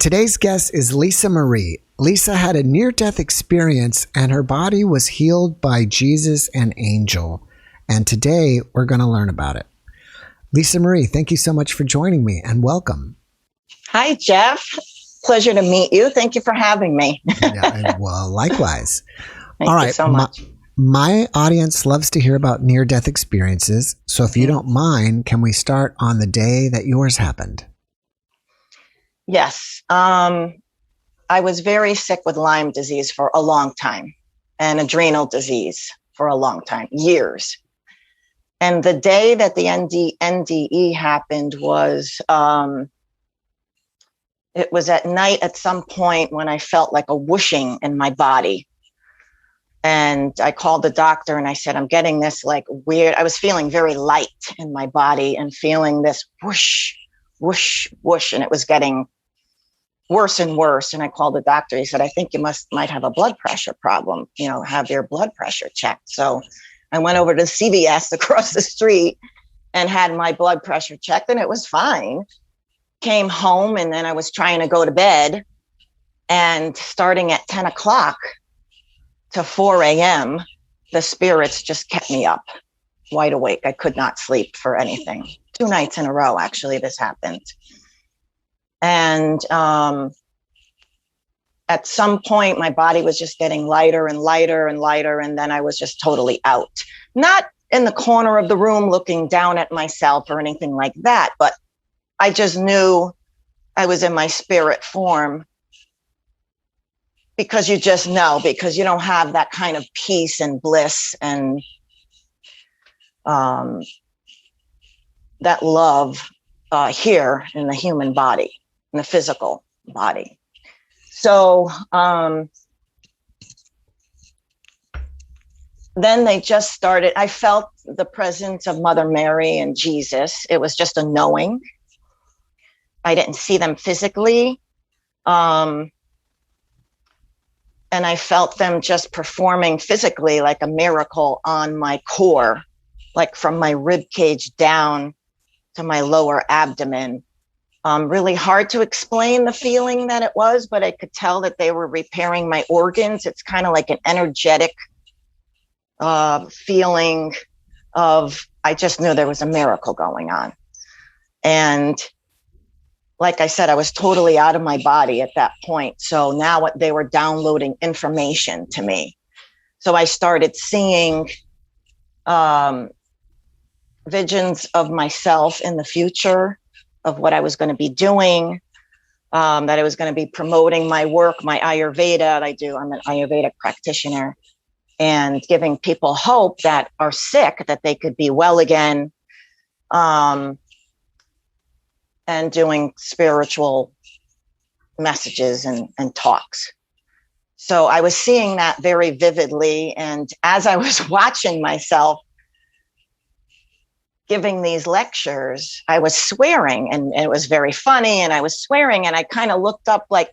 Today's guest is Lisa Marie. Lisa had a near-death experience and her body was healed by Jesus and angel. And today we're going to learn about it. Lisa Marie, thank you so much for joining me and welcome. Hi, Jeff. Pleasure to meet you. Thank you for having me. Well, likewise. Thank you so much. My audience loves to hear about near-death experiences. So if you don't mind, can we start on the day that yours happened? Yes. I was very sick with Lyme disease for a long time and adrenal disease for a long time, years. And the day that the NDE happened was, it was at night at some point when I felt like a whooshing in my body. And I called the doctor and I said, I'm getting this like weird. I was feeling very light in my body and feeling this whoosh, whoosh, whoosh. And it was getting worse and worse. And I called the doctor. He said, I think you might have a blood pressure problem, have your blood pressure checked. So I went over to CVS across the street and had my blood pressure checked and it was fine. Came home and then I was trying to go to bed, and starting at 10 o'clock to 4 a.m., the spirits just kept me up, wide awake. I could not sleep for anything. 2 nights in a row, actually, this happened. And at some point, my body was just getting lighter and lighter and lighter. And then I was just totally out. Not in the corner of the room looking down at myself or anything like that, but I just knew I was in my spirit form, because you just know, because you don't have that kind of peace and bliss and that love here in the human body, in the physical body. So then they just started, I felt the presence of Mother Mary and Jesus. It was just a knowing. I didn't see them physically. And I felt them just performing physically like a miracle on my core, like from my rib cage down to my lower abdomen. Really hard to explain the feeling that it was, but I could tell that they were repairing my organs. It's kind of like an energetic feeling of, I just knew there was a miracle going on. And like I said, I was totally out of my body at that point. So now they were downloading information to me. So I started seeing visions of myself in the future, of what I was going to be doing, that I was going to be promoting my work, my Ayurveda. I'm an Ayurvedic practitioner, and giving people hope that are sick, that they could be well again. And doing spiritual messages and talks. So I was seeing that very vividly. And as I was watching myself giving these lectures, I was swearing, and it was very funny. And I was swearing, and I kind of looked up like,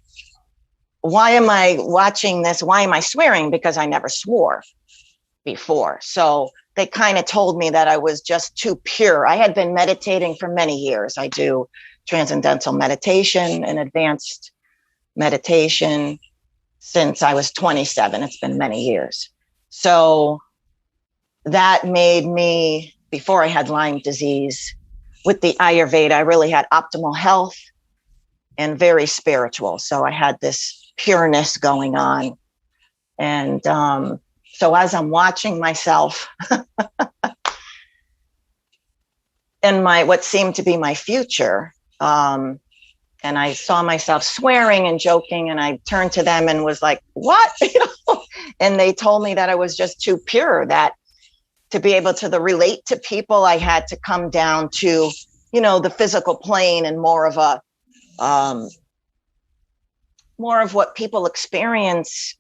why am I watching this? Why am I swearing? Because I never swore before. So they kind of told me that I was just too pure. I had been meditating for many years. I do transcendental meditation and advanced meditation since I was 27. It's been many years. So that made me, before I had Lyme disease, with the Ayurveda, I really had optimal health and very spiritual. So I had this pureness going on. And so as I'm watching myself in what seemed to be my future, and I saw myself swearing and joking, and I turned to them and was like, what? And they told me that I was just too pure, that to be able to relate to people, I had to come down to, the physical plane and more of what people experience,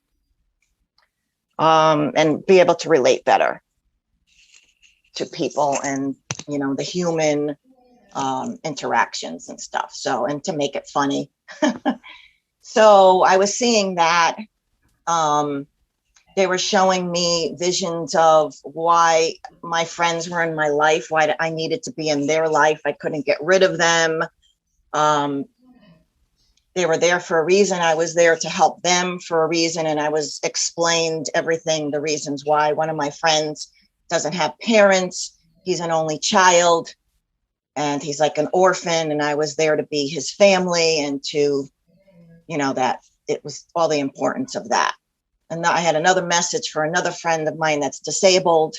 and be able to relate better to people and, the human interactions and stuff. So, and to make it funny. So I was seeing that. They were showing me visions of why my friends were in my life, why I needed to be in their life. I couldn't get rid of them. they were there for a reason. I was there to help them for a reason. And I was explained everything, the reasons why. One of my friends doesn't have parents. He's an only child and he's like an orphan. And I was there to be his family and to, that it was all the importance of that. And I had another message for another friend of mine that's disabled.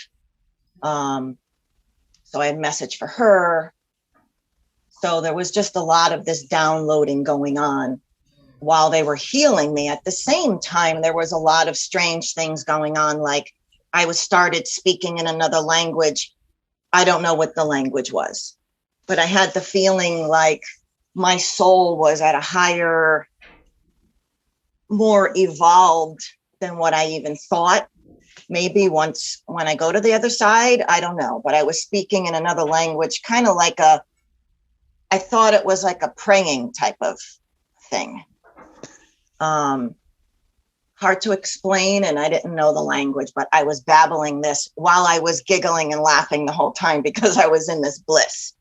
So I had a message for her. So there was just a lot of this downloading going on while they were healing me. At the same time, there was a lot of strange things going on. Like I started speaking in another language. I don't know what the language was, but I had the feeling like my soul was at a higher, more evolved than what I even thought. Maybe once when I go to the other side, I don't know, but I was speaking in another language, kind of like I thought it was like a praying type of thing. Hard to explain, and I didn't know the language, but I was babbling this while I was giggling and laughing the whole time because I was in this bliss.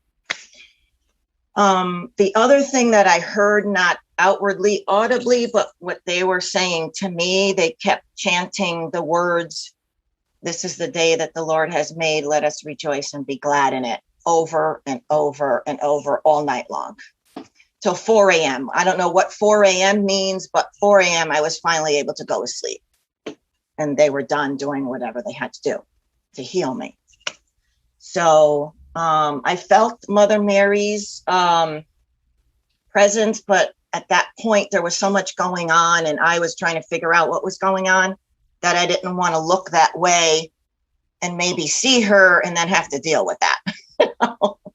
The other thing that I heard, not outwardly audibly, but what they were saying to me, they kept chanting the words, "This is the day that the Lord has made. Let us rejoice and be glad in it," over and over and over all night long till 4 a.m. I don't know what 4 a.m. means, but 4 a.m. I was finally able to go to sleep. And they were done doing whatever they had to do to heal me. So I felt Mother Mary's presence, but at that point, there was so much going on and I was trying to figure out what was going on that I didn't want to look that way and maybe see her and then have to deal with that.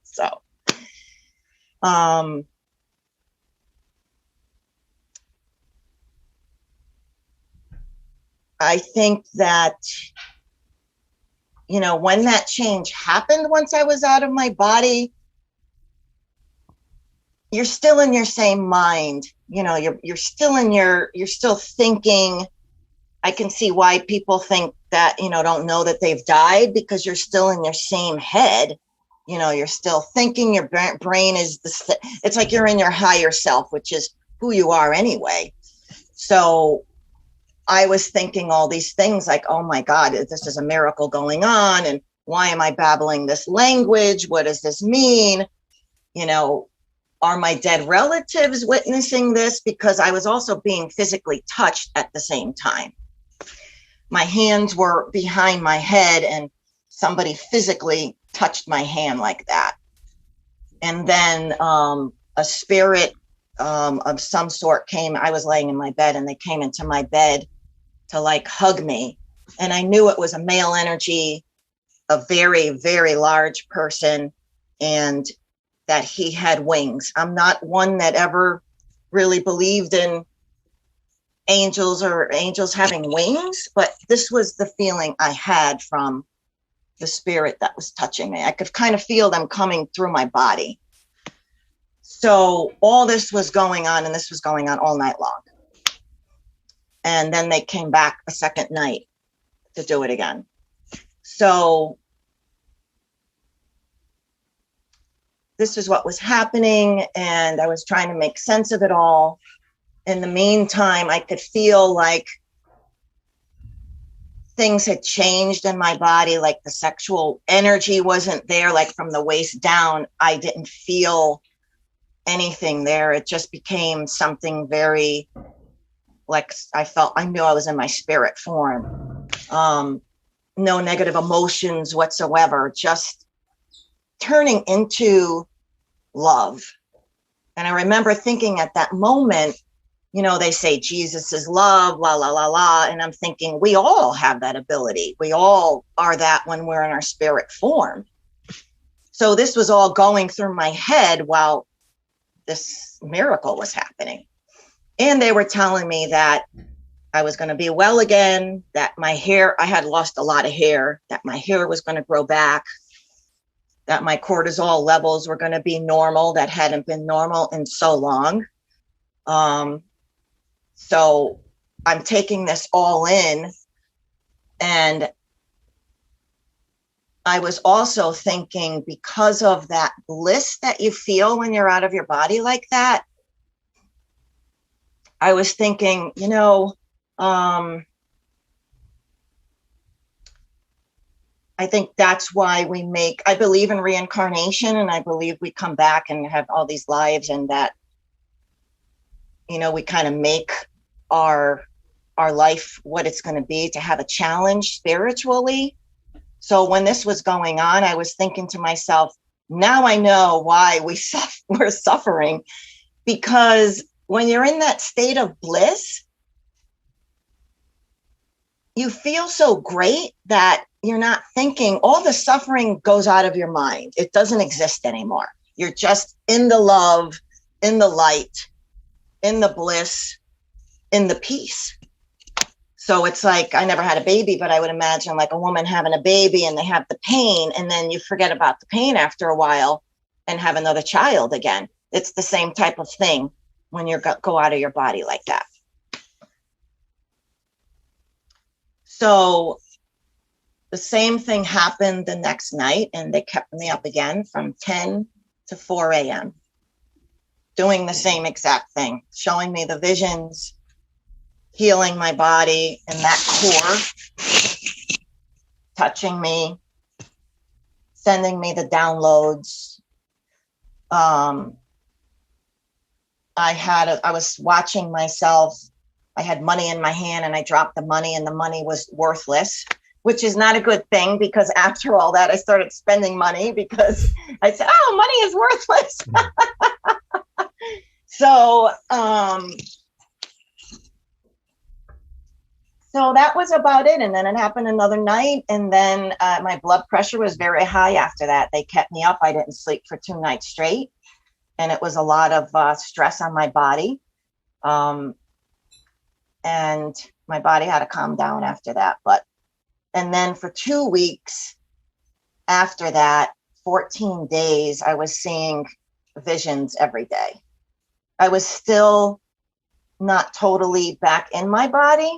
So, I think that, when that change happened, once I was out of my body, you're still in your same mind. You're still thinking. I can see why people think that, don't know that they've died because you're still in your same head. You're still thinking, your brain is it's like you're in your higher self, which is who you are anyway. So I was thinking all these things like, oh my God, this is a miracle going on. And why am I babbling this language? What does this mean? Are my dead relatives witnessing this? Because I was also being physically touched at the same time. My hands were behind my head and somebody physically touched my hand like that. And then a spirit of some sort came. I was laying in my bed and they came into my bed to like hug me. And I knew it was a male energy, a very, very large person, and that he had wings. I'm not one that ever really believed in angels or angels having wings, but this was the feeling I had from the spirit that was touching me. I could kind of feel them coming through my body. So all this was going on, and this was going on all night long. And then they came back a second night to do it again. So this is what was happening, and I was trying to make sense of it all. In the meantime, I could feel like things had changed in my body, like the sexual energy wasn't there, like from the waist down, I didn't feel anything there. It just became something very, like I knew I was in my spirit form. No negative emotions whatsoever, just turning into love. And I remember thinking at that moment, they say Jesus is love, la, la, la, la. And I'm thinking, we all have that ability. We all are that when we're in our spirit form. So this was all going through my head while this miracle was happening. And they were telling me that I was going to be well again, that my hair, I had lost a lot of hair, that my hair was going to grow back, that my cortisol levels were going to be normal, that hadn't been normal in so long. So I'm taking this all in. And I was also thinking, because of that bliss that you feel when you're out of your body like that, I was thinking, I think that's why I believe in reincarnation, and I believe we come back and have all these lives, and that, we kind of make our life what it's going to be, to have a challenge spiritually. So when this was going on, I was thinking to myself, now I know why we're suffering, because when you're in that state of bliss, you feel so great that you're not thinking, all the suffering goes out of your mind. It doesn't exist anymore. You're just in the love, in the light, in the bliss, in the peace. So it's like, I never had a baby, but I would imagine like a woman having a baby and they have the pain, and then you forget about the pain after a while and have another child again. It's the same type of thing when you go out of your body like that. So the same thing happened the next night, and they kept me up again from 10 to 4 a.m. doing the same exact thing, showing me the visions, healing my body and that core, touching me, sending me the downloads. I was watching myself. I had money in my hand and I dropped the money, and the money was worthless, which is not a good thing, because after all that, I started spending money because I said, oh, money is worthless. So that was about it. And then it happened another night. And then my blood pressure was very high after that. They kept me up. I didn't sleep for 2 nights straight. And it was a lot of stress on my body. And my body had to calm down after that. And then for 2 weeks after that, 14 days, I was seeing visions every day. I was still not totally back in my body.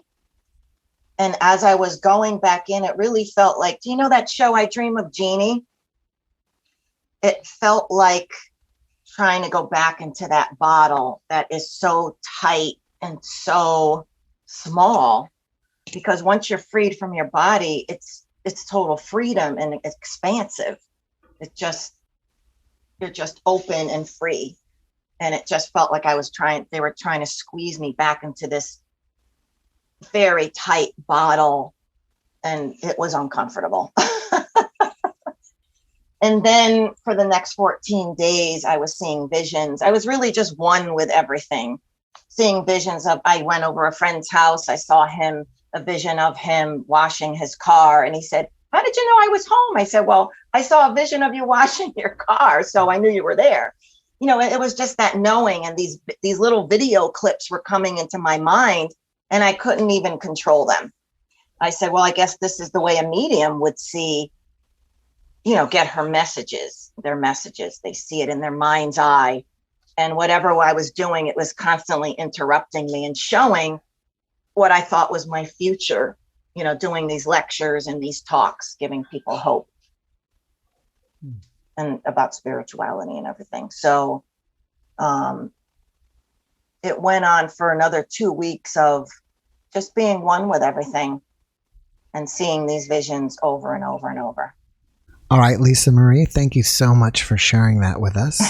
And as I was going back in, it really felt like, do you know that show, I Dream of Jeannie? It felt like trying to go back into that bottle that is so tight and so small, because once you're freed from your body, it's total freedom and expansive. You're just open and free. And it just felt like they were trying to squeeze me back into this very tight bottle, and it was uncomfortable. And then for the next 14 days, I was seeing visions. I was really just one with everything, seeing visions of, I went over a friend's house. I saw a vision of him washing his car. And he said, how did you know I was home? I said, well, I saw a vision of you washing your car, so I knew you were there. It was just that knowing, and these little video clips were coming into my mind, and I couldn't even control them. I said, well, I guess this is the way a medium would see, get their messages. They see it in their mind's eye. And whatever I was doing, it was constantly interrupting me and showing what I thought was my future, doing these lectures and these talks, giving people hope and about spirituality and everything. So it went on for another 2 weeks of just being one with everything and seeing these visions over and over and over. All right, Lisa Marie, thank you so much for sharing that with us.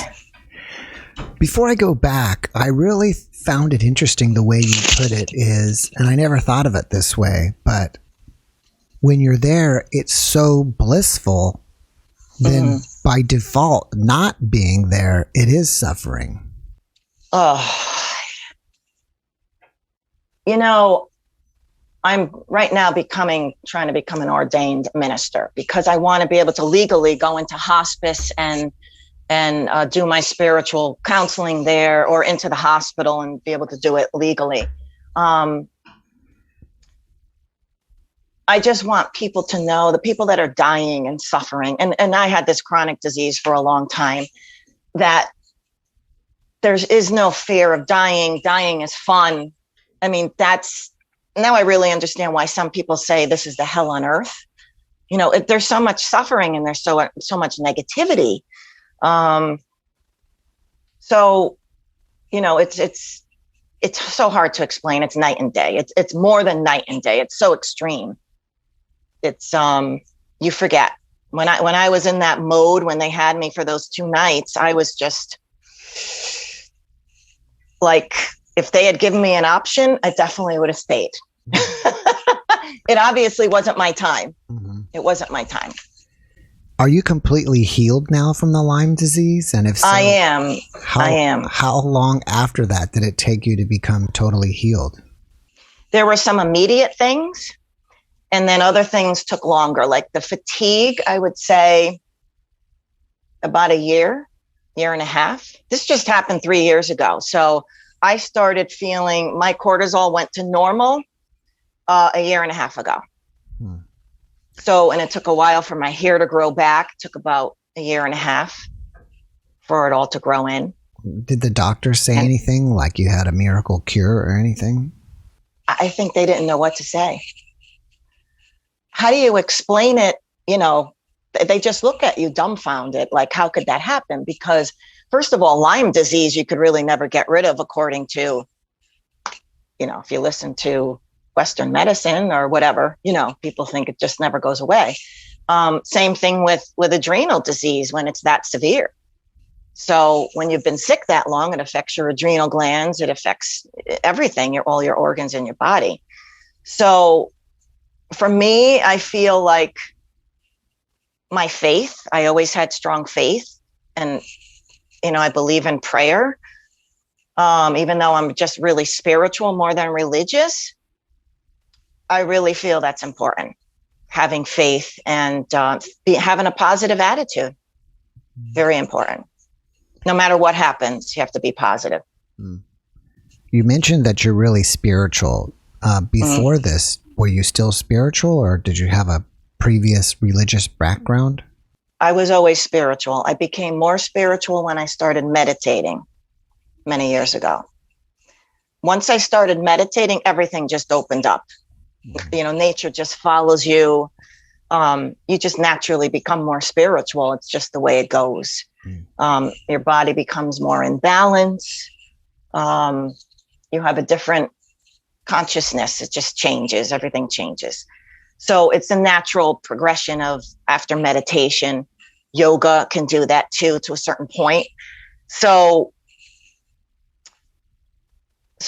Before I go back, I really found it interesting the way you put it is, and I never thought of it this way, but when you're there, it's so blissful, then by default, not being there, it is suffering. Oh, I'm right now trying to become an ordained minister, because I want to be able to legally go into hospice and do my spiritual counseling there, or into the hospital and be able to do it legally. I just want people to know, the people that are dying and suffering, and I had this chronic disease for a long time, that there is no fear of dying. Dying is fun. I mean, now I really understand why some people say this is the hell on earth. There's so much suffering and there's so much negativity. So, it's it's so hard to explain. It's night and day. It's more than night and day. It's so extreme. It's you forget. When I was in that mode, when they had me for those 2 nights, I was just like, if they had given me an option, I definitely would have stayed. It obviously wasn't my time. Mm-hmm. It wasn't my time. Are you completely healed now from the Lyme disease? And if so, I am. How long after that did it take you to become totally healed? There were some immediate things, and then other things took longer. Like the fatigue, I would say about a year and a half. This just happened 3 years ago. So I started feeling my cortisol went to normal a year and a half ago. So, and it took a while for my hair to grow back. It took about a year and a half for it all to grow in. Did the doctor say anything, like you had a miracle cure or anything? I think they didn't know what to say. How do you explain it? You know, they just look at you dumbfounded. Like, how could that happen? Because first of all, Lyme disease, you could really never get rid of, according to, you know, if you listen to Western medicine or whatever, you know, people think it just never goes away. Same thing with adrenal disease when it's that severe. So when you've been sick that long, it affects your adrenal glands. It affects everything, all your organs in your body. So for me, I feel like my faith, I always had strong faith, and, you know, I believe in prayer. Even though I'm just really spiritual more than religious, I really feel that's important. Having faith and having a positive attitude. Very important. No matter what happens, you have to be positive. You mentioned that you're really spiritual. Before this, were you still spiritual, or did you have a previous religious background? I was always spiritual. I became more spiritual when I started meditating many years ago. Once I started meditating, everything just opened up. You know, nature just follows you. You just naturally become more spiritual. It's just the way it goes. Your body becomes more in balance. You have a different consciousness. It just changes. Everything changes. So it's a natural progression of after meditation. Yoga can do that too, to a certain point. So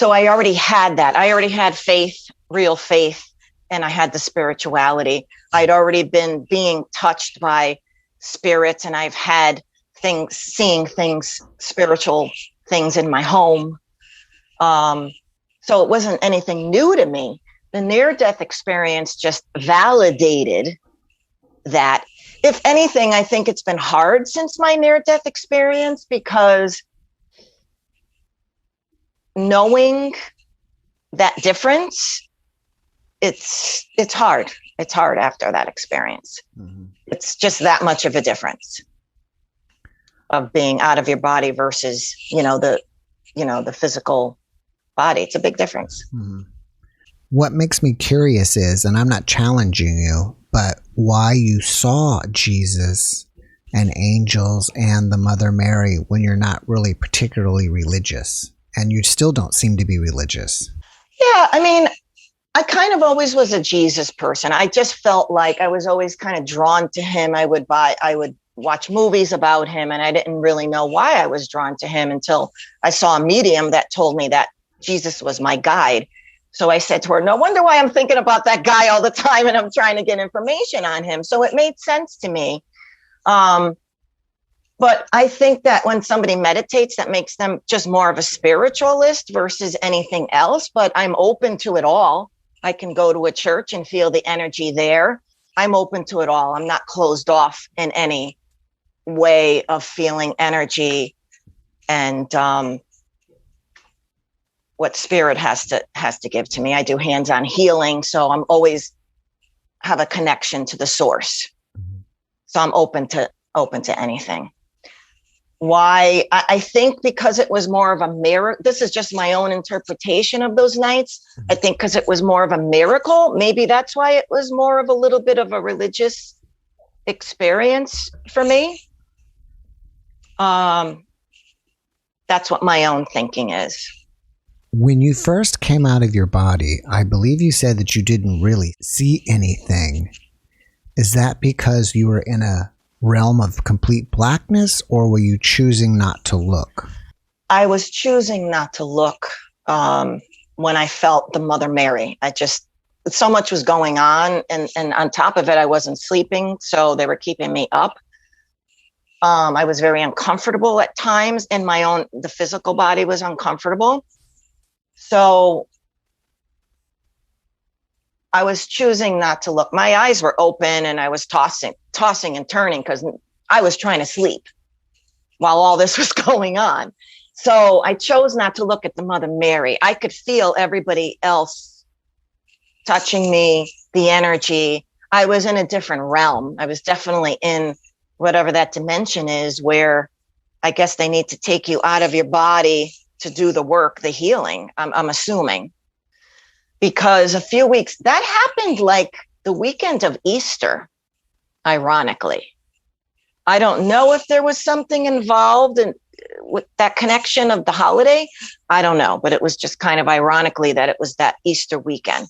I already had that. I already had faith, real faith, and I had the spirituality. I'd already been being touched by spirits, and I've had seeing things, spiritual things in my home. So it wasn't anything new to me. The near-death experience just validated that. If anything, I think it's been hard since my near-death experience, because knowing that difference, it's hard. It's hard after that experience. It's just that much of a difference of being out of your body versus, the physical body. It's a big difference. What makes me curious is, and I'm not challenging you, but why you saw Jesus and angels and the Mother Mary when you're not really particularly religious, and you still don't seem to be religious. Yeah, I mean, I kind of always was a Jesus person. I just felt like I was always kind of drawn to him. I would watch movies about him, and I didn't really know why I was drawn to him until I saw a medium that told me that Jesus was my guide. So I said to her, no wonder why I'm thinking about that guy all the time, and I'm trying to get information on him. So it made sense to me. But I think that when somebody meditates, that makes them just more of a spiritualist versus anything else. But I'm open to it all. I can go to a church and feel the energy there. I'm open to it all. I'm not closed off in any way of feeling energy and what spirit has to give to me. I do hands-on healing, so I'm always have a connection to the source. So I'm open to anything. Why? I think because it was more of a miracle. This is just my own interpretation of those nights. I think because it was more of a miracle, maybe that's why it was more of a little bit of a religious experience for me. That's what my own thinking is. When you first came out of your body, I believe you said that you didn't really see anything. Is that because you were in a realm of complete blackness, or were you choosing not to look? I was choosing not to look when I felt the Mother Mary. So much was going on. And on top of it, I wasn't sleeping. So they were keeping me up. I was very uncomfortable at times in the physical body was uncomfortable. So I was choosing not to look. My eyes were open and I was tossing and turning because I was trying to sleep while all this was going on. So I chose not to look at the Mother Mary. I could feel everybody else touching me, the energy. I was in a different realm. I was definitely in whatever that dimension is where I guess they need to take you out of your body to do the work, the healing, I'm assuming. Because a few weeks, that happened like the weekend of Easter, ironically. I don't know if there was something involved with that connection of the holiday. I don't know, but it was just kind of ironically that it was that Easter weekend.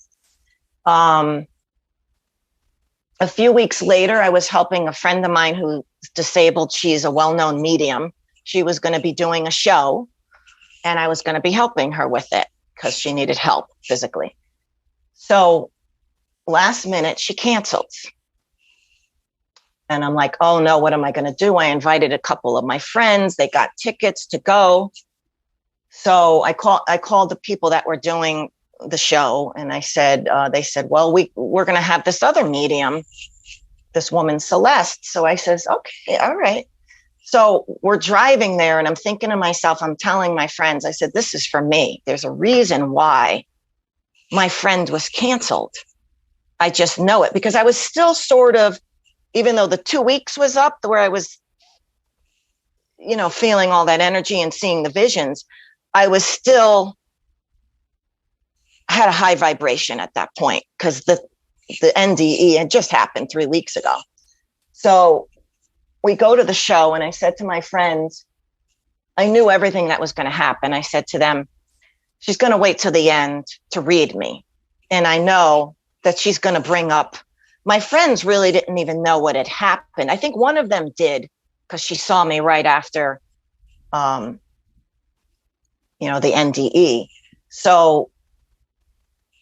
A few weeks later, I was helping a friend of mine who's disabled. She's a well-known medium. She was going to be doing a show, and I was going to be helping her with it because she needed help physically. So last minute, she canceled. And I'm like, oh no, what am I going to do? I invited a couple of my friends. They got tickets to go. So I called the people that were doing the show. And I said, they said, well, we're going to have this other medium, this woman, Celeste. So I says, okay, all right. So we're driving there and I'm thinking to myself, I'm telling my friends, I said, this is for me. There's a reason why my friend was canceled. I just know it because I was still sort of, even though the 2 weeks was up where I was, feeling all that energy and seeing the visions, I was still had a high vibration at that point because the NDE had just happened 3 weeks ago. So we go to the show and I said to my friends, I knew everything that was going to happen. I said to them, she's going to wait till the end to read me. And I know that she's going to bring up, my friends really didn't even know what had happened. I think one of them did because she saw me right after, the NDE. So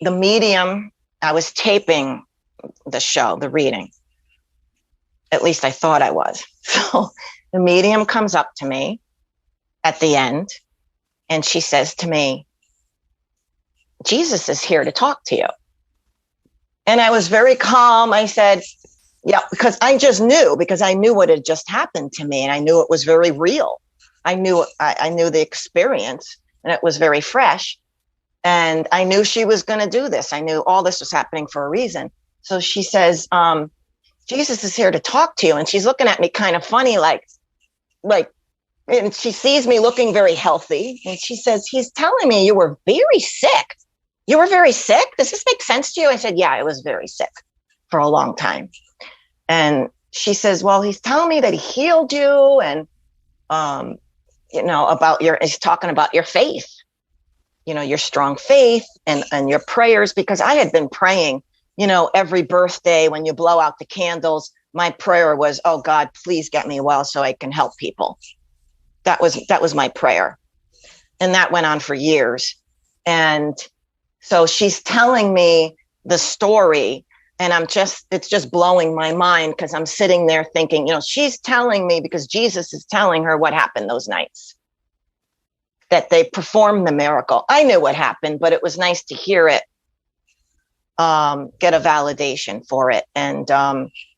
the medium, I was taping the show, the reading. At least I thought I was. So the medium comes up to me at the end and she says to me, Jesus is here to talk to you. And I was very calm. I said, yeah, because I just knew, because I knew what had just happened to me and I knew it was very real. I knew the experience and it was very fresh. And I knew she was going to do this. I knew all this was happening for a reason. So she says, Jesus is here to talk to you. And she's looking at me kind of funny, like, and she sees me looking very healthy. And she says, he's telling me you were very sick. You were very sick? Does this make sense to you? I said, yeah, I was very sick for a long time. And she says, well, he's telling me that he healed you and, he's talking about your faith, your strong faith and your prayers, because I had been praying, every birthday when you blow out the candles, my prayer was, oh God, please get me well so I can help people. That was my prayer. And that went on for years. And so she's telling me the story and it's just blowing my mind because I'm sitting there thinking, she's telling me because Jesus is telling her what happened those nights, that they performed the miracle. I knew what happened, but it was nice to hear it, get a validation for it. And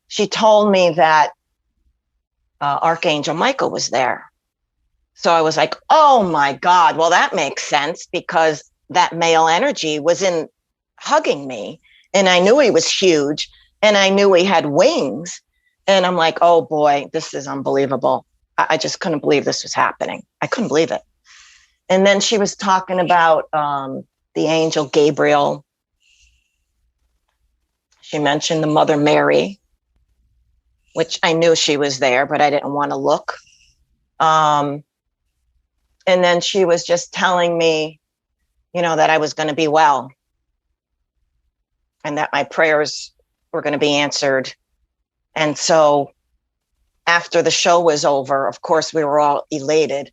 she told me that Archangel Michael was there. So I was like, oh my God, well, that makes sense because that male energy was in hugging me and I knew he was huge and I knew he had wings. And I'm like, oh boy, this is unbelievable. I just couldn't believe this was happening. I couldn't believe it. And then she was talking about the angel Gabriel. She mentioned the Mother Mary, which I knew she was there, but I didn't want to look. And then she was just telling me, that I was going to be well and that my prayers were going to be answered. And so after the show was over, of course, we were all elated.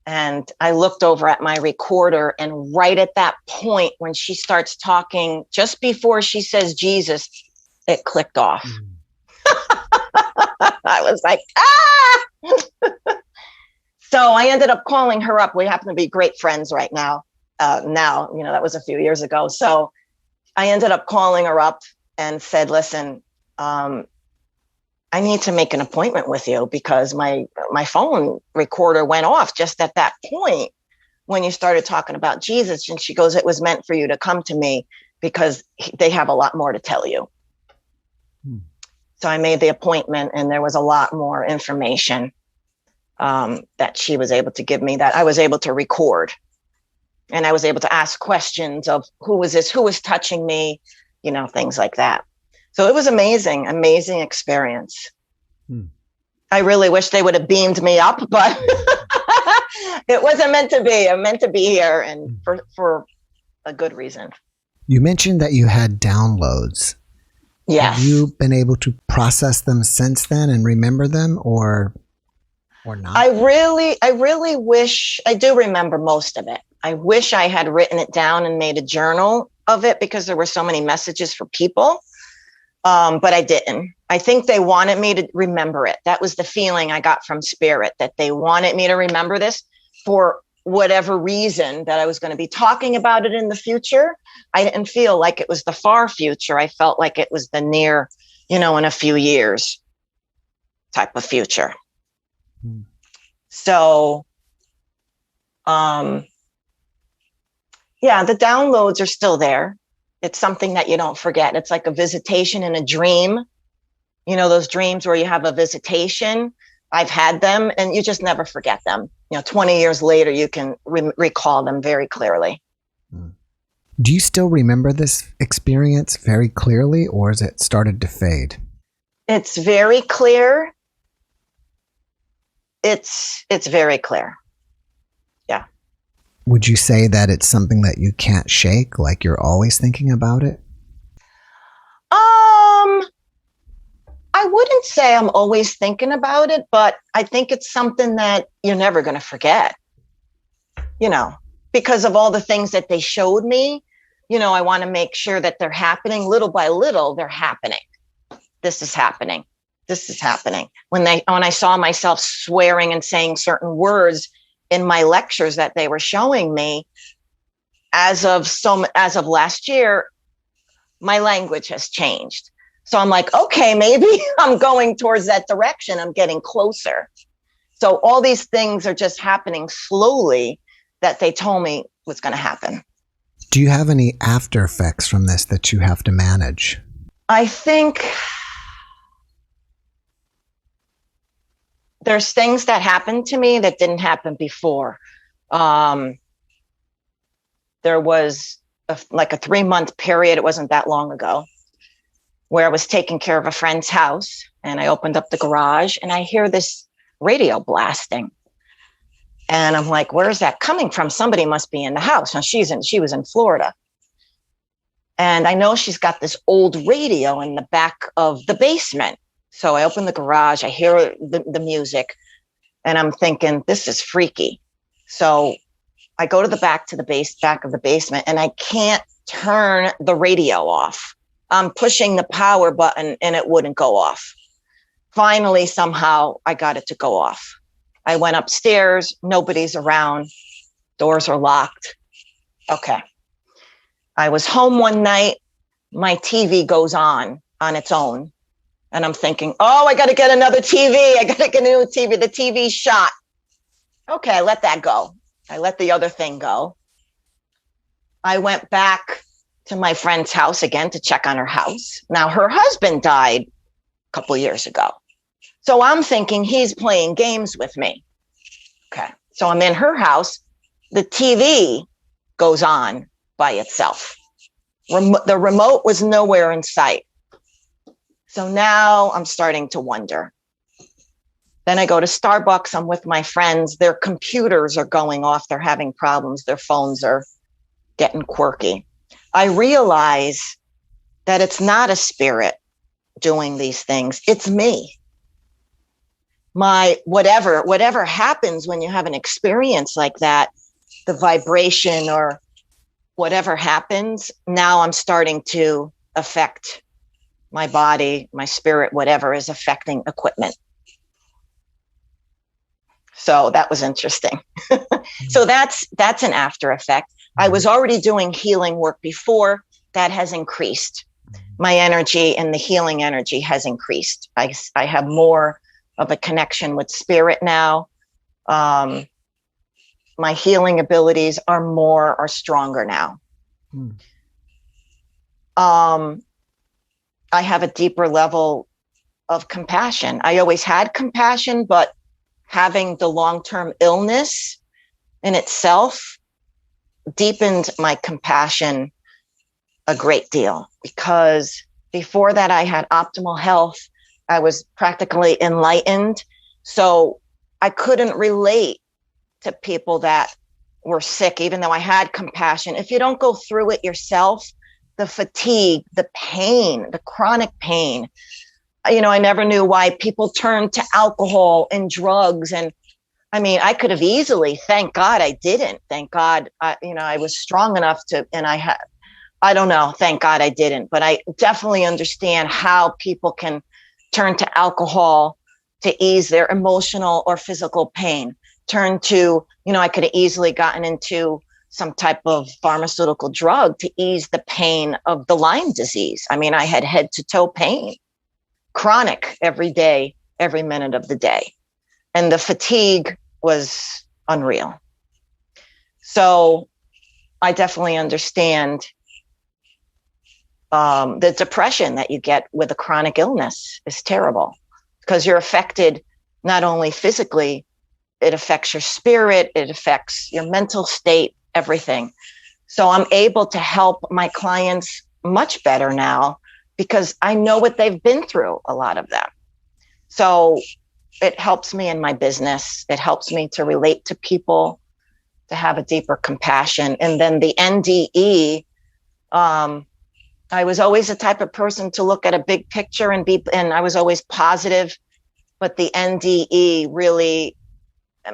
And I looked over at my recorder, and right at that point, when she starts talking, just before she says Jesus, it clicked off. I was like, ah! So I ended up calling her up. We happen to be great friends right now. That was a few years ago. So I ended up calling her up and said, listen, I need to make an appointment with you because my phone recorder went off just at that point when you started talking about Jesus. And she goes, it was meant for you to come to me because they have a lot more to tell you. So I made the appointment, and there was a lot more information that she was able to give me that I was able to record. And I was able to ask questions of who was this, who was touching me, things like that. So it was amazing experience. I really wish they would have beamed me up, but it wasn't meant to be. I'm meant to be here, and for a good reason. You mentioned that you had downloads. Yes. Have you been able to process them since then and remember them or not? I really wish I do remember most of it. I wish I had written it down and made a journal of it because there were so many messages for people. But I didn't. I think they wanted me to remember it. That was the feeling I got from Spirit, that they wanted me to remember this for whatever reason, that I was going to be talking about it in the future. I didn't feel like it was the far future. I felt like it was the near, in a few years type of future. So, the downloads are still there. It's something that you don't forget. It's like a visitation in a dream. Those dreams where you have a visitation. I've had them, and you just never forget them. 20 years later, you can recall them very clearly. Do you still remember this experience very clearly, or has it started to fade? It's very clear. It's very clear. Yeah. Would you say that it's something that you can't shake, like you're always thinking about it? I wouldn't say I'm always thinking about it, but I think it's something that you're never going to forget, because of all the things that they showed me. I want to make sure that they're happening little by little. They're happening. This is happening. This is happening. When I saw myself swearing and saying certain words in my lectures that they were showing me, as of last year, my language has changed. So I'm like, okay, maybe I'm going towards that direction. I'm getting closer. So all these things are just happening slowly that they told me was going to happen. Do you have any after effects from this that you have to manage? I think there's things that happened to me that didn't happen before. There was a 3-month period. It wasn't that long ago, where I was taking care of a friend's house, and I opened up the garage and I hear this radio blasting. And I'm like, where's that coming from? Somebody must be in the house. And she was in Florida. And I know she's got this old radio in the back of the basement. So I open the garage, I hear the music, and I'm thinking, this is freaky. So I go to the back of the basement, and I can't turn the radio off. I'm pushing the power button and it wouldn't go off. Finally, somehow I got it to go off. I went upstairs, nobody's around, doors are locked. Okay. I was home one night, my TV goes on its own. And I'm thinking, I got to get another TV. I got to get a new TV. The TV's shot. Okay, I let that go. I let the other thing go. I went back to my friend's house again to check on her house. Now, her husband died a couple of years ago. So I'm thinking he's playing games with me. Okay. So I'm in her house. The TV goes on by itself. The remote was nowhere in sight. So now I'm starting to wonder. Then I go to Starbucks. I'm with my friends. Their computers are going off. They're having problems. Their phones are getting quirky. I realize that it's not a spirit doing these things. It's me. My whatever happens when you have an experience like that, the vibration or whatever happens, now I'm starting to affect my body, my spirit, whatever is affecting equipment. So that was interesting. So that's an after effect. I was already doing healing work before. That has increased. My energy and the healing energy has increased. I have more of a connection with spirit now. My healing abilities are stronger now. I have a deeper level of compassion. I always had compassion, but having the long-term illness in itself deepened my compassion a great deal, because before that I had optimal health. I was practically enlightened. So I couldn't relate to people that were sick, even though I had compassion. If you don't go through it yourself, the fatigue, the pain, the chronic pain, I never knew why people turned to alcohol and drugs. And I mean, I could have easily, thank God I didn't. Thank God, I was strong enough to, and I don't know, thank God I didn't. But I definitely understand how people can turn to alcohol to ease their emotional or physical pain. Turn to, I could have easily gotten into some type of pharmaceutical drug to ease the pain of the Lyme disease. I mean, I had head to toe pain, chronic, every day, every minute of the day. And the fatigue was unreal. So I definitely understand the depression that you get with a chronic illness is terrible, because you're affected not only physically, it affects your spirit, it affects your mental state, everything. So I'm able to help my clients much better now because I know what they've been through, a lot of them. So it helps me in my business. It helps me to relate to people, to have a deeper compassion. And then the NDE, I was always the type of person to look at a big picture and I was always positive, but the NDE really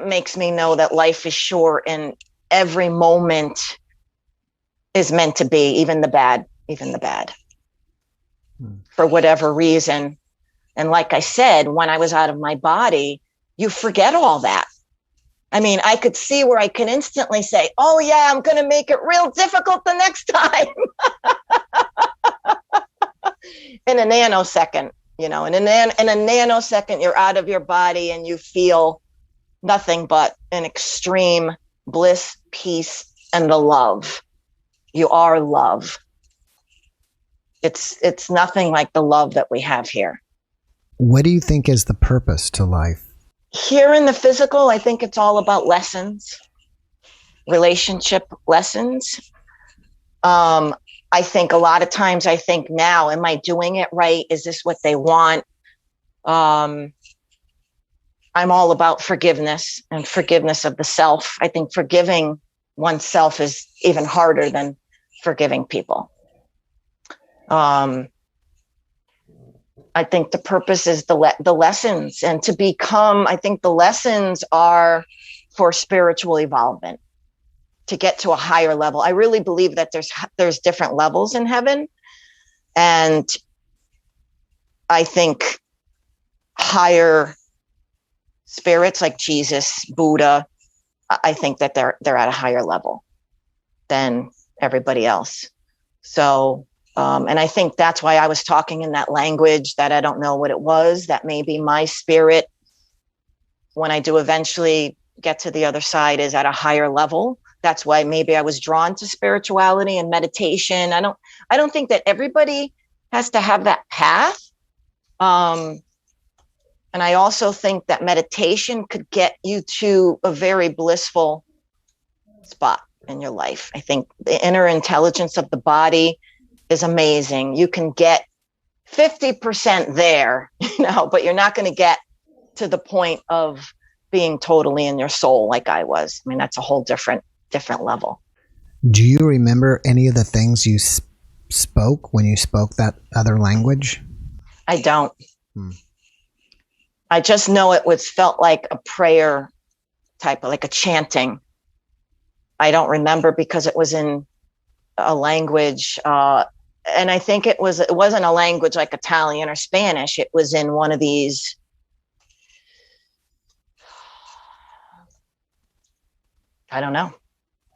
makes me know that life is short and every moment is meant to be, even the bad, for whatever reason. And like I said, when I was out of my body, you forget all that. I mean, I could see where I can instantly say, oh yeah, I'm going to make it real difficult the next time. In a nanosecond, in a nanosecond, you're out of your body and you feel nothing but an extreme bliss, peace, and the love. You are love. It's nothing like the love that we have here. What do you think is the purpose to life? Here in the physical, I think it's all about lessons, relationship lessons. I think a lot of times I think now, am I doing it right? Is this what they want? I'm all about forgiveness and forgiveness of the self. I think forgiving oneself is even harder than forgiving people. I think the purpose is the lessons, and to become, I think the lessons are for spiritual evolvement, to get to a higher level. I really believe that there's different levels in heaven. And I think higher spirits like Jesus, Buddha, I think that they're at a higher level than everybody else. So, and I think that's why I was talking in that language that I don't know what it was, that maybe my spirit, when I do eventually get to the other side, is at a higher level. That's why maybe I was drawn to spirituality and meditation. I don't think that everybody has to have that path. And I also think that meditation could get you to a very blissful spot in your life. I think the inner intelligence of the body is amazing. You can get 50% there, but you're not going to get to the point of being totally in your soul like I was. I mean, that's a whole different level. Do you remember any of the things you spoke when you spoke that other language? I don't. I just know it felt like a prayer type of, like a chanting. I don't remember because it was in a language, and I think it wasn't a language like Italian or Spanish. It was in one of these, I don't know,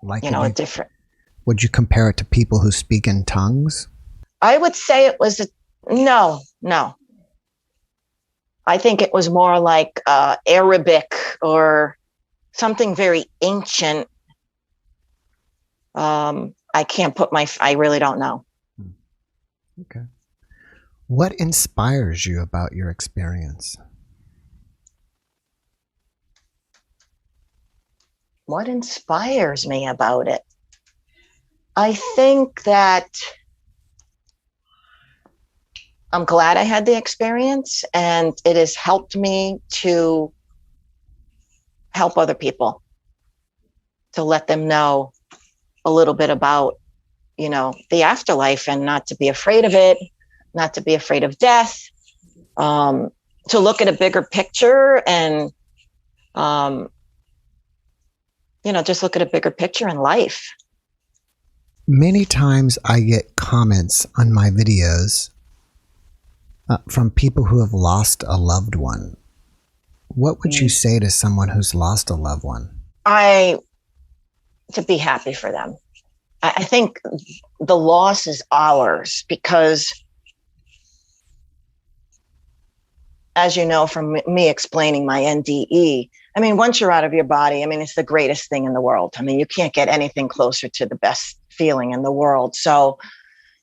Like, a different. Would you compare it to people who speak in tongues? I would say it was no. I think it was more like Arabic or something very ancient. I can't put I really don't know. Okay. What inspires you about your experience? What inspires me about it? I think that I'm glad I had the experience, and it has helped me to help other people, to let them know a little bit about, the afterlife, and not to be afraid of it, not to be afraid of death, to look at a bigger picture and, just look at a bigger picture in life. Many times I get comments on my videos from people who have lost a loved one. What would you say to someone who's lost a loved one? To be happy for them. I think the loss is ours because, as you know, from me explaining my NDE, once you're out of your body, it's the greatest thing in the world. You can't get anything closer to the best feeling in the world. So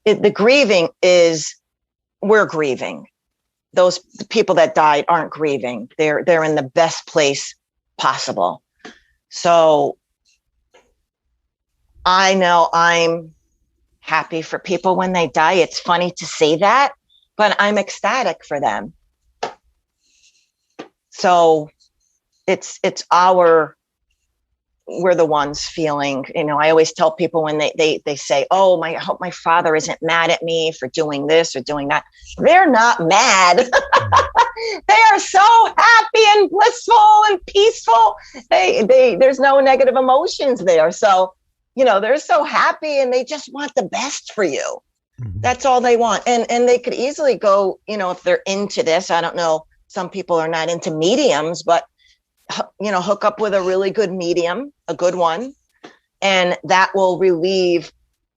the grieving is, we're grieving. Those people that died aren't grieving. They're in the best place possible. So I know I'm happy for people when they die. It's funny to say that, but I'm ecstatic for them. So we're the ones feeling, I always tell people when they say, oh, I hope my father isn't mad at me for doing this or doing that. They're not mad. They are so happy and blissful and peaceful. There's no negative emotions there. So, they're so happy and they just want the best for you. Mm-hmm. That's all they want. And they could easily go, if they're into this, I don't know, some people are not into mediums, but hook up with a really good medium, a good one, and that will relieve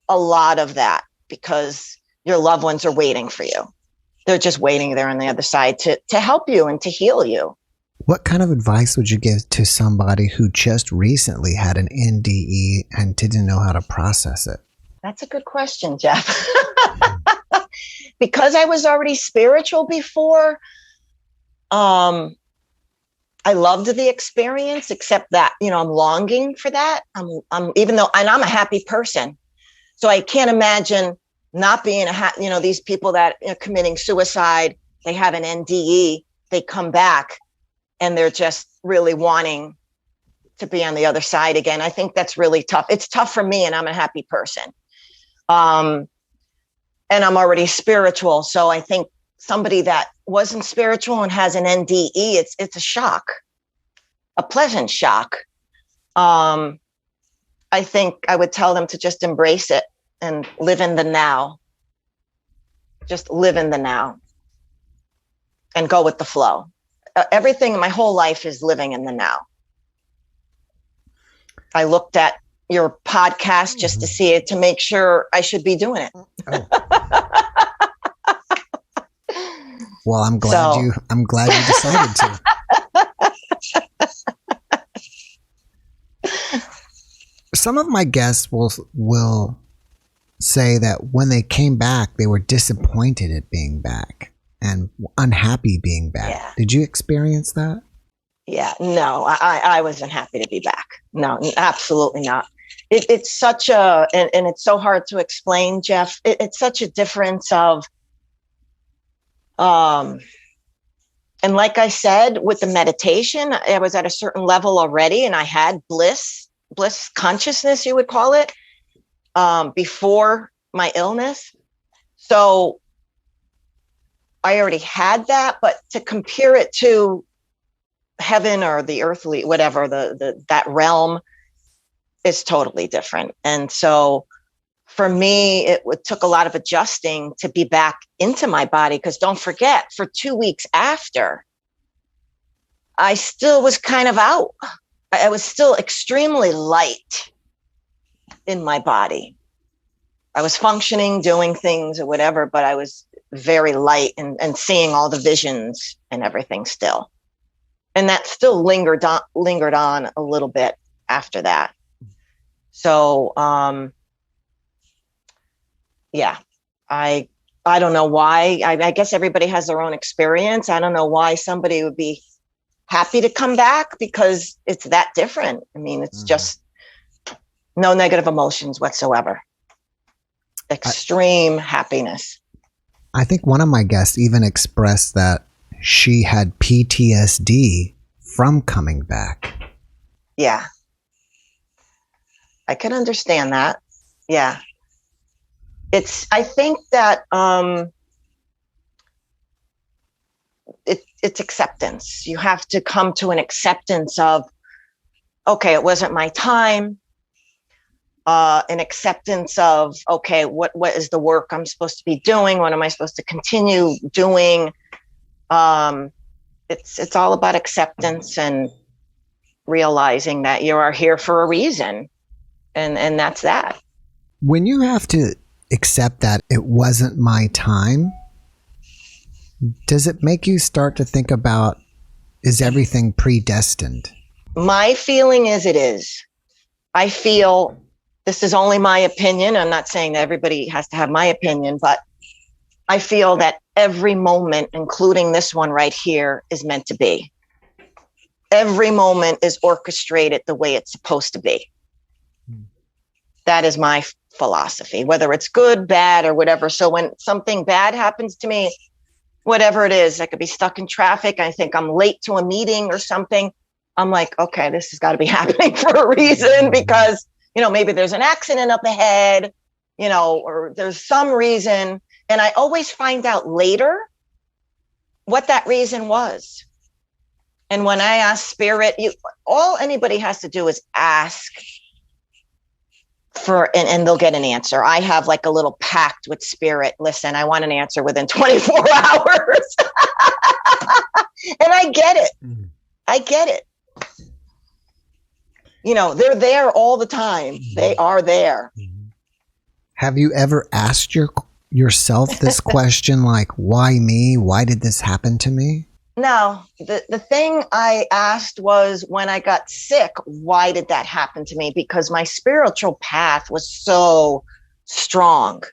a lot of that, because your loved ones are waiting for you. They're just waiting there on the other side to help you and to heal you. What kind of advice would you give to somebody who just recently had an NDE and didn't know how to process it? That's a good question, Jeff. Because I was already spiritual before, I loved the experience, except that, I'm longing for that. I'm a happy person. So I can't imagine not being these people that are committing suicide, they have an NDE, they come back and they're just really wanting to be on the other side again. I think that's really tough. It's tough for me, and I'm a happy person. And I'm already spiritual. So I think somebody that wasn't spiritual and has an NDE, it's a shock, a pleasant shock. I think I would tell them to just embrace it and live in the now. Just live in the now and go with the flow. Everything, my whole life is living in the now. I looked at your podcast just to see it, to make sure I should be doing it. Oh. Well, I'm glad you decided to. Some of my guests will say that when they came back, they were disappointed at being back and unhappy being back. Yeah. Did you experience that? Yeah, no, I wasn't happy to be back. No, absolutely not. It's such and it's so hard to explain, Jeff. It's such a difference of, and like I said, with the meditation, I was at a certain level already, and I had bliss consciousness, you would call it. before my illness. So I already had that, but to compare it to heaven or the earthly, whatever, that realm is totally different. And so for me, it took a lot of adjusting to be back into my body. Because don't forget, for 2 weeks after, I still was kind of out. I was still extremely light in my body. I was functioning, doing things or whatever, but I was very light and seeing all the visions and everything still. And that still lingered on a little bit after that. So, yeah, I don't know why. I guess everybody has their own experience. I don't know why somebody would be happy to come back, because it's that different. I mean, it's just no negative emotions whatsoever. Extreme happiness. I think one of my guests even expressed that she had PTSD from coming back. Yeah. I can understand that. Yeah. I think that it's acceptance. You have to come to an acceptance of, okay, it wasn't my time. An acceptance of, okay, what is the work I'm supposed to be doing? What am I supposed to continue doing? It's all about acceptance and realizing that you are here for a reason. And that's that. When you have to accept that it wasn't my time, does it make you start to think about, is everything predestined? My feeling is it is. I feel, this is only my opinion. I'm not saying that everybody has to have my opinion, but I feel that every moment, including this one right here, is meant to be. Every moment is orchestrated the way it's supposed to be. That is my philosophy, whether it's good, bad, or whatever. So when something bad happens to me, whatever it is, I could be stuck in traffic. I think I'm late to a meeting or something. I'm like, okay, this has got to be happening for a reason, because, maybe there's an accident up ahead, or there's some reason. And I always find out later what that reason was. And when I ask spirit, all anybody has to do is ask for, and they'll get an answer. I have like a little pact with spirit. Listen, I want an answer within 24 hours. And I get it. I get it. They're there all the time. They are there. Have you ever asked yourself this question, like, why me? Why did this happen to me? No, the thing I asked was, when I got sick, why did that happen to me? Because my spiritual path was so strong.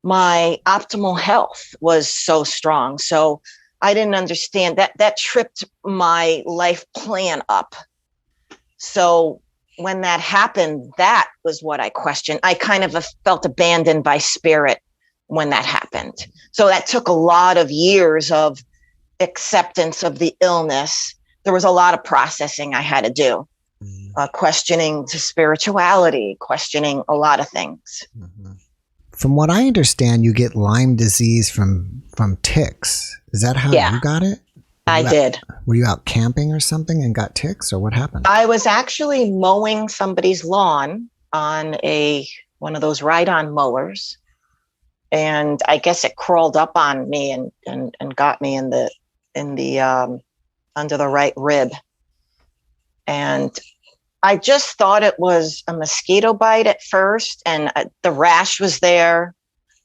My optimal health was so strong. So I didn't understand that tripped my life plan up. So when that happened, that was what I questioned. I kind of felt abandoned by spirit when that happened. So that took a lot of years of acceptance of the illness. There was a lot of processing I had to do, questioning to spirituality, questioning a lot of things. From what I understand, you get Lyme disease from ticks. Is that how you got it? I did. Were you out camping or something and got ticks, or what happened? I was actually mowing somebody's lawn on one of those ride-on mowers. And I guess it crawled up on me and got me in the under the right rib. And I just thought it was a mosquito bite at first, and the rash was there,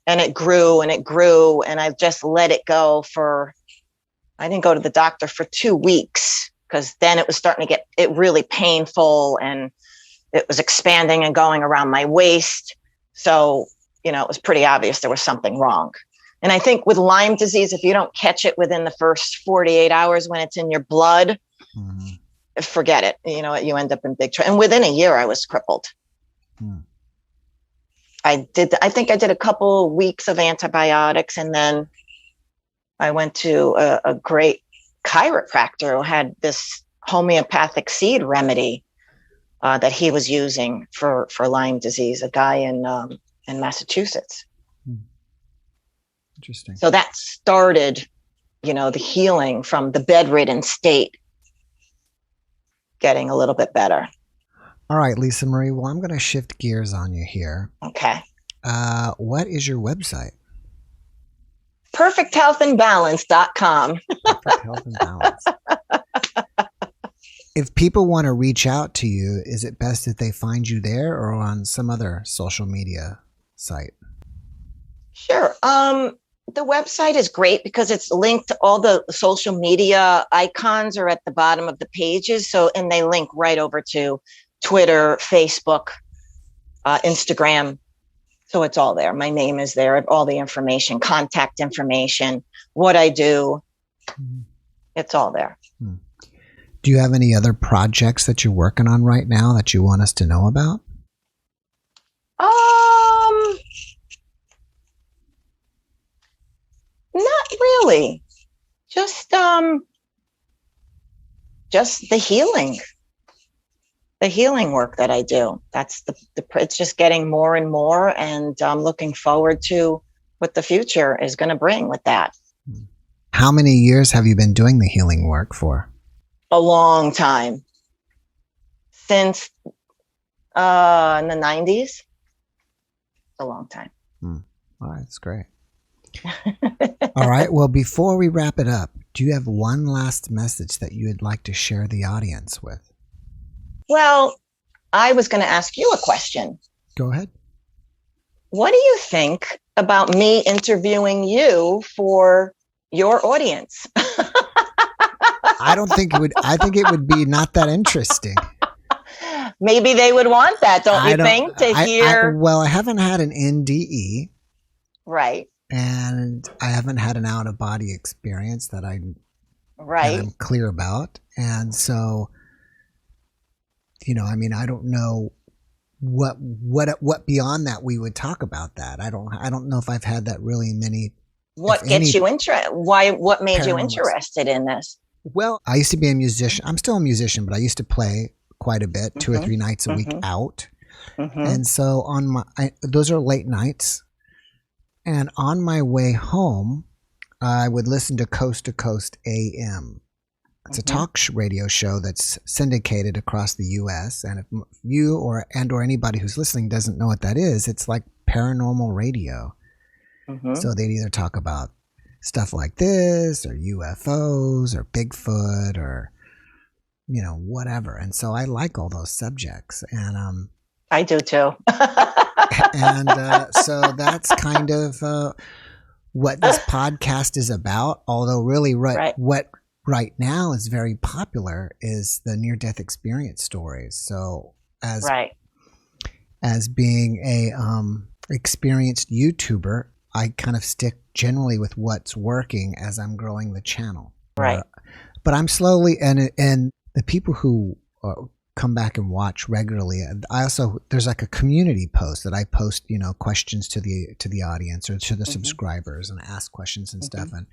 and it grew and it grew, and I just let it go I didn't go to the doctor for 2 weeks, because then it was starting to get really painful, and it was expanding and going around my waist. So, it was pretty obvious there was something wrong. And I think with Lyme disease, if you don't catch it within the first 48 hours when it's in your blood, forget it. You end up in big trouble. And within a year, I was crippled. I think I did a couple weeks of antibiotics, and then I went to a great chiropractor who had this homeopathic seed remedy that he was using for Lyme disease, a guy in Massachusetts. Interesting. So that started, the healing from the bedridden state getting a little bit better. All right, Lisa Marie. Well, I'm going to shift gears on you here. Okay. What is your website? PerfectHealthAndBalance.com. Perfect Health and Balance. If people want to reach out to you, is it best that they find you there or on some other social media site? Sure. The website is great because it's linked to all the social media icons are at the bottom of the pages. And they link right over to Twitter, Facebook, Instagram. So it's all there. My name is there, all the information, contact information, what I do. It's all there. Do you have any other projects that you're working on right now that you want us to know about? Not really. Just the healing work that I do. That's it's just getting more and more, and I'm looking forward to what the future is going to bring with that. How many years have you been doing the healing work for? A long time. Since in the 90s. A long time. All right, that's great. All right. Well, before we wrap it up, do you have one last message that you would like to share the audience with? Well, I was going to ask you a question. Go ahead. What do you think about me interviewing you for your audience? I think it would be not that interesting. Maybe they would want that, don't you think, to hear? Well, I haven't had an NDE. Right. And I haven't had an out-of-body experience that I'm clear about. And so, I don't know what beyond that we would talk about that. I don't know if I've had that really many. What gets you interested? What made you interested in this? Well, I used to be a musician. I'm still a musician, but I used to play quite a bit, 2 or 3 nights a week out. And so those are late nights. And on my way home, I would listen to Coast to Coast AM. It's a talk radio show that's syndicated across the U.S. And if you or anybody who's listening doesn't know what that is, it's like paranormal radio. So they'd either talk about stuff like this or UFOs or Bigfoot or, whatever. And so I like all those subjects. And I do too. And so that's kind of what this podcast is about. Although really what right now is very popular is the near-death experience stories. So as being a experienced YouTuber, I kind of stick generally with what's working as I'm growing the channel. Right. But I'm slowly, and the people who come back and watch regularly, there's like a community post that I post, questions to the audience or to the subscribers and ask questions and stuff. And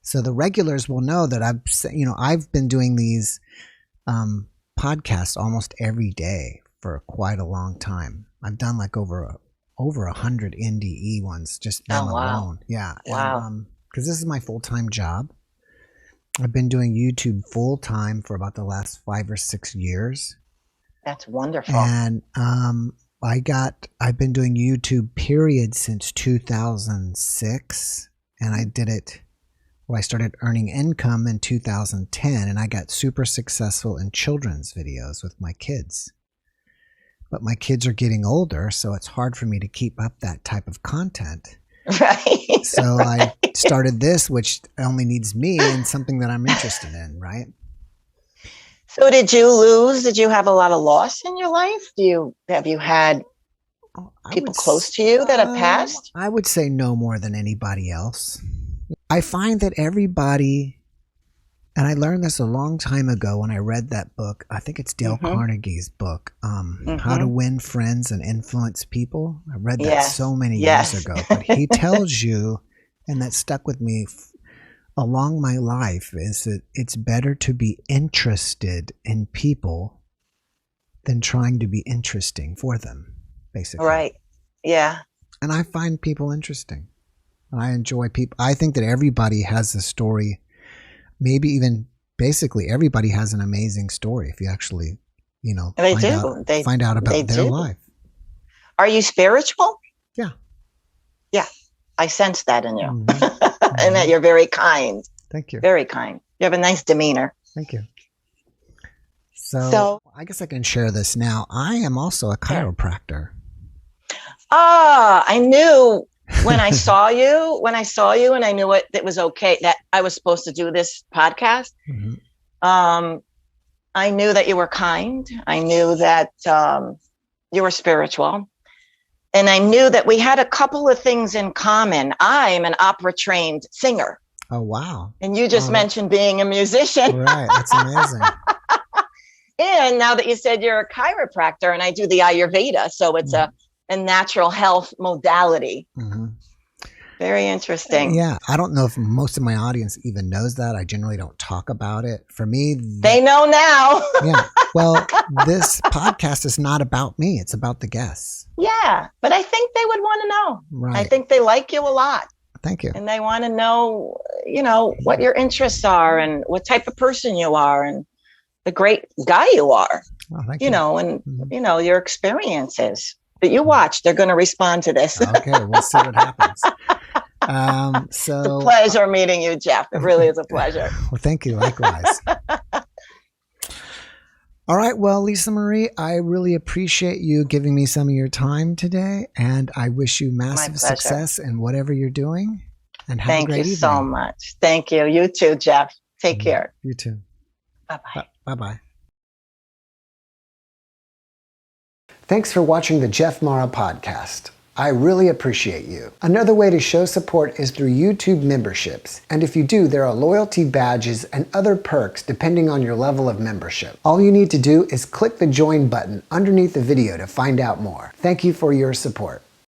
so the regulars will know that I've been doing these podcasts almost every day for quite a long time. I've done like over 100 NDE ones, just them alone. Yeah. Wow. Because this is my full-time job. I've been doing YouTube full-time for about the last 5 or 6 years. That's wonderful. And I've been doing YouTube period since 2006. And I did it, I started earning income in 2010, and I got super successful in children's videos with my kids. But my kids are getting older, so it's hard for me to keep up that type of content. Right. So I started this, which only needs me and something that I'm interested in, right? So did you have a lot of loss in your life? Have you had people close to you that have passed? I would say no more than anybody else. I find that everybody, and I learned this a long time ago when I read that book. I think it's Dale Carnegie's book, How to Win Friends and Influence People. I read that so many years ago. But he tells you, and that stuck with me along my life, is that it's better to be interested in people than trying to be interesting for them, basically. Right. Yeah. And I find people interesting. I enjoy people. I think that everybody has a story. Maybe even basically everybody has an amazing story if you actually, find out about their life. Are you spiritual? Yeah. Yeah. I sense that in you. Mm-hmm. And that you're very kind. Thank you. Very kind. You have a nice demeanor. Thank you. So I guess I can share this now. I am also a chiropractor. I knew when I saw you, and I knew it was okay that I was supposed to do this podcast. Mm-hmm. I knew that you were kind. I knew that you were spiritual. And I knew that we had a couple of things in common. I'm an opera trained singer. Oh, wow. And you just mentioned being a musician. Right. That's amazing. And now that you said you're a chiropractor, and I do the Ayurveda, so it's a natural health modality. Mm-hmm. Very interesting. Yeah. I don't know if most of my audience even knows that. I generally don't talk about it. For me, they know now. Yeah. Well, this podcast is not about me. It's about the guests. Yeah. But I think they would want to know. Right. I think they like you a lot. Thank you. And they want to know, what your interests are and what type of person you are and the great guy you are. Oh, thank you. And, your experiences. But you watch, they're going to respond to this. Okay, we'll see what happens. It's a pleasure meeting you, Jeff. It really is a pleasure. Well, thank you. Likewise. All right. Well, Lisa Marie, I really appreciate you giving me some of your time today, and I wish you massive success in whatever you're doing. And have a great evening. Thank you so much. Thank you. You too, Jeff. Take care. You too. Bye-bye. Bye-bye. Thanks for watching the JeffMara podcast. I really appreciate you. Another way to show support is through YouTube memberships. And if you do, there are loyalty badges and other perks depending on your level of membership. All you need to do is click the join button underneath the video to find out more. Thank you for your support.